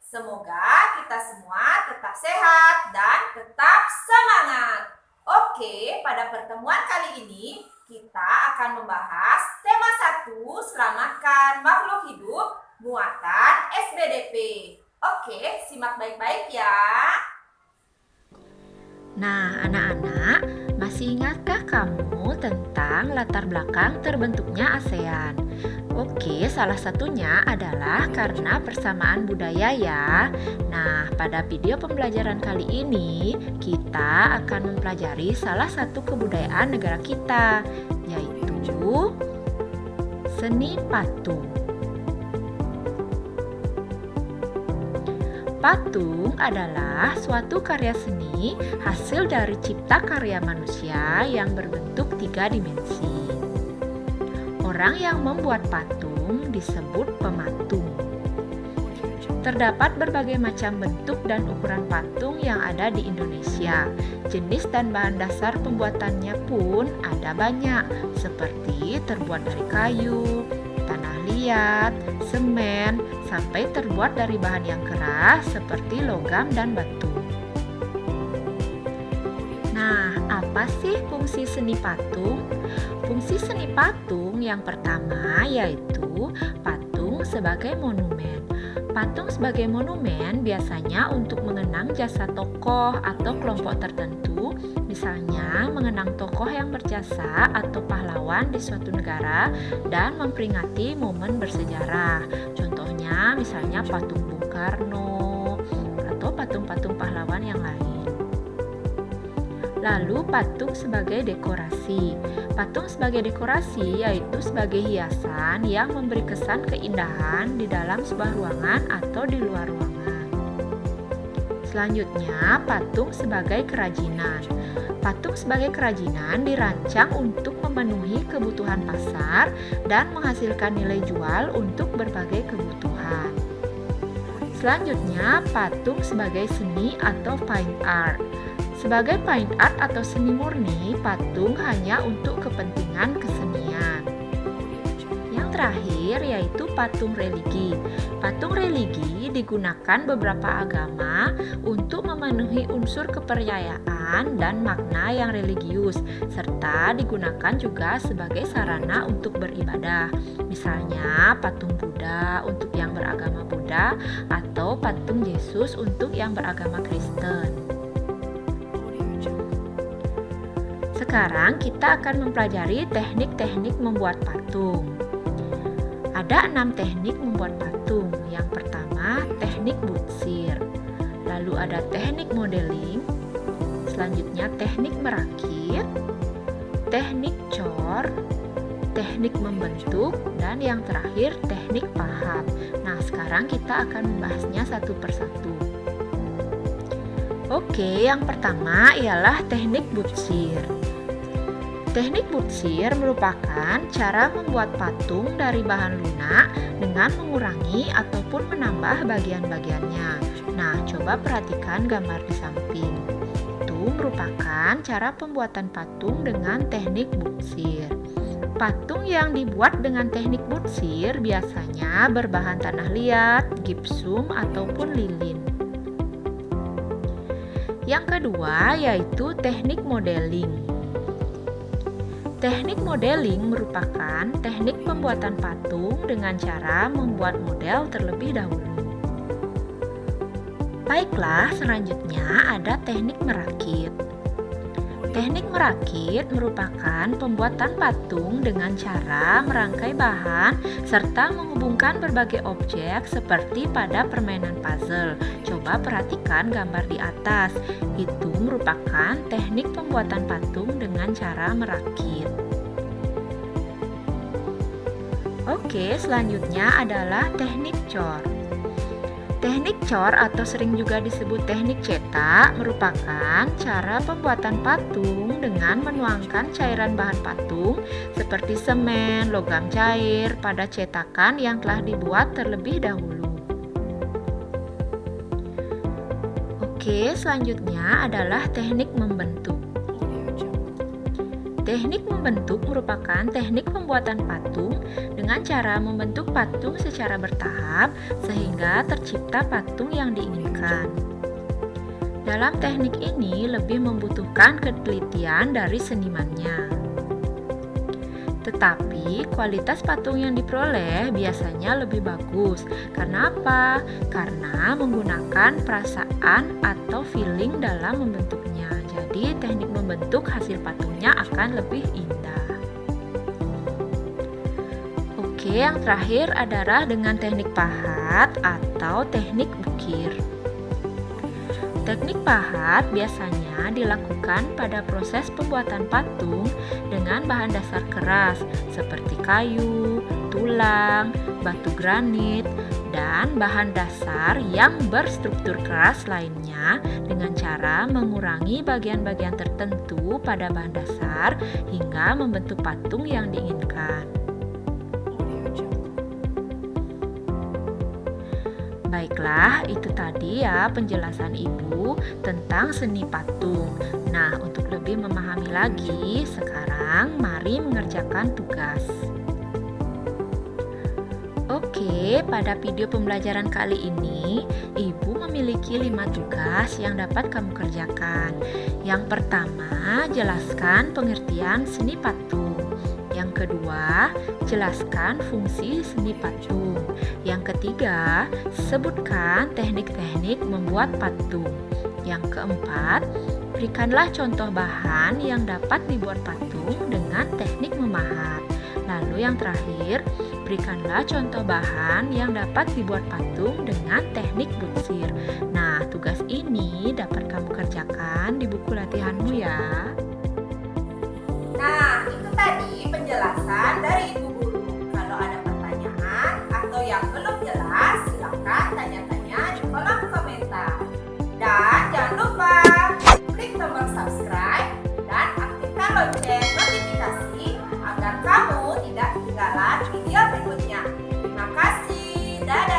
Semoga kita semua tetap sehat dan tetap semangat. Oke, pada pertemuan kali ini kita akan membahas tema 1, selamatkan makhluk hidup, muatan SBDP. Oke, simak baik-baik ya. Nah, anak-anak, masih ingatkah kamu tentang latar belakang terbentuknya ASEAN? Oke, salah satunya adalah karena persamaan budaya ya. Nah, pada video pembelajaran kali ini, kita akan mempelajari salah satu kebudayaan negara kita, yaitu seni patung. Patung adalah suatu karya seni hasil dari cipta karya manusia yang berbentuk 3 dimensi. Orang yang membuat patung disebut pematung. Terdapat berbagai macam bentuk dan ukuran patung yang ada di Indonesia. Jenis dan bahan dasar pembuatannya pun ada banyak, seperti terbuat dari kayu, tanah liat, semen, sampai terbuat dari bahan yang keras seperti logam dan batu. Nah, apa sih fungsi seni patung? Fungsi seni patung yang pertama yaitu patung sebagai monumen. Patung sebagai monumen biasanya untuk mengenang jasa tokoh atau kelompok tertentu, misalnya mengenang tokoh yang berjasa atau pahlawan di suatu negara dan memperingati momen bersejarah. Contohnya misalnya patung Bung Karno atau patung-patung pahlawan yang lain. Lalu patung sebagai dekorasi. Patung sebagai dekorasi yaitu sebagai hiasan yang memberi kesan keindahan di dalam sebuah ruangan atau di luar ruangan. Selanjutnya, patung sebagai kerajinan. Patung sebagai kerajinan dirancang untuk memenuhi kebutuhan pasar dan menghasilkan nilai jual untuk berbagai kebutuhan. Selanjutnya, patung sebagai seni atau fine art. Sebagai fine art atau seni murni, patung hanya untuk kepentingan kesenian. Yang terakhir yaitu patung religi. Patung religi digunakan beberapa agama untuk memenuhi unsur kepercayaan dan makna yang religius, serta digunakan juga sebagai sarana untuk beribadah. Misalnya patung Buddha untuk yang beragama Buddha atau patung Yesus untuk yang beragama Kristen. Sekarang kita akan mempelajari teknik-teknik membuat patung. Ada 6 teknik membuat patung. Yang pertama, teknik butsir. Lalu ada teknik modeling. Selanjutnya teknik merakit, teknik cor, teknik membentuk, dan yang terakhir teknik pahat. Nah, sekarang kita akan membahasnya satu persatu. Oke, yang pertama ialah teknik butsir. Teknik butsir merupakan cara membuat patung dari bahan lunak dengan mengurangi ataupun menambah bagian-bagiannya. Nah, coba perhatikan gambar di samping. Itu merupakan cara pembuatan patung dengan teknik butsir. Patung yang dibuat dengan teknik butsir biasanya berbahan tanah liat, gipsum, ataupun lilin. Yang kedua yaitu teknik modeling. Teknik modeling merupakan teknik pembuatan patung dengan cara membuat model terlebih dahulu. Baiklah, selanjutnya ada teknik merakit. Teknik merakit merupakan pembuatan patung dengan cara merangkai bahan serta menghubungkan berbagai objek seperti pada permainan puzzle. Coba perhatikan gambar di atas. Itu merupakan teknik pembuatan patung dengan cara merakit. Oke, selanjutnya adalah teknik cor. Teknik cor atau sering juga disebut teknik cetak merupakan cara pembuatan patung dengan menuangkan cairan bahan patung seperti semen, logam cair pada cetakan yang telah dibuat terlebih dahulu. Oke, selanjutnya adalah teknik membentuk. Teknik membentuk merupakan teknik pembuatan patung dengan cara membentuk patung secara bertahap sehingga tercipta patung yang diinginkan. Dalam teknik ini lebih membutuhkan ketelitian dari senimannya. Tetapi kualitas patung yang diperoleh biasanya lebih bagus. Karena apa? Karena menggunakan perasaan atau feeling dalam membentuknya. Jadi teknik membentuk hasil patungnya akan lebih indah. Oke, yang terakhir adalah dengan teknik pahat atau teknik bukir. Teknik pahat biasanya dilakukan pada proses pembuatan patung dengan bahan dasar keras seperti kayu, tulang, batu granit, dan bahan dasar yang berstruktur keras lainnya dengan cara mengurangi bagian-bagian tertentu pada bahan dasar hingga membentuk patung yang diinginkan. Baiklah, itu tadi ya penjelasan Ibu tentang seni patung. Nah, untuk lebih memahami lagi, sekarang mari mengerjakan tugas. Oke, pada video pembelajaran kali ini, Ibu memiliki 5 tugas yang dapat kamu kerjakan. Yang pertama, jelaskan pengertian seni patung. Yang kedua, jelaskan fungsi seni patung. Yang ketiga, sebutkan teknik-teknik membuat patung. Yang keempat, berikanlah contoh bahan yang dapat dibuat patung dengan teknik memahat. Lalu yang terakhir, berikanlah contoh bahan yang dapat dibuat patung dengan teknik butsir. Nah, tugas ini dapat kamu kerjakan di buku latihanmu ya. Nah, itu tadi penjelasan dari Ibu Guru. Kalau ada pertanyaan atau yang belum jelas, silakan tanya-tanya di kolom komentar. Dan jangan lupa klik tombol subscribe dan aktifkan lonceng notifikasi agar kamu tidak ketinggalan video berikutnya. Terima kasih. Dadah.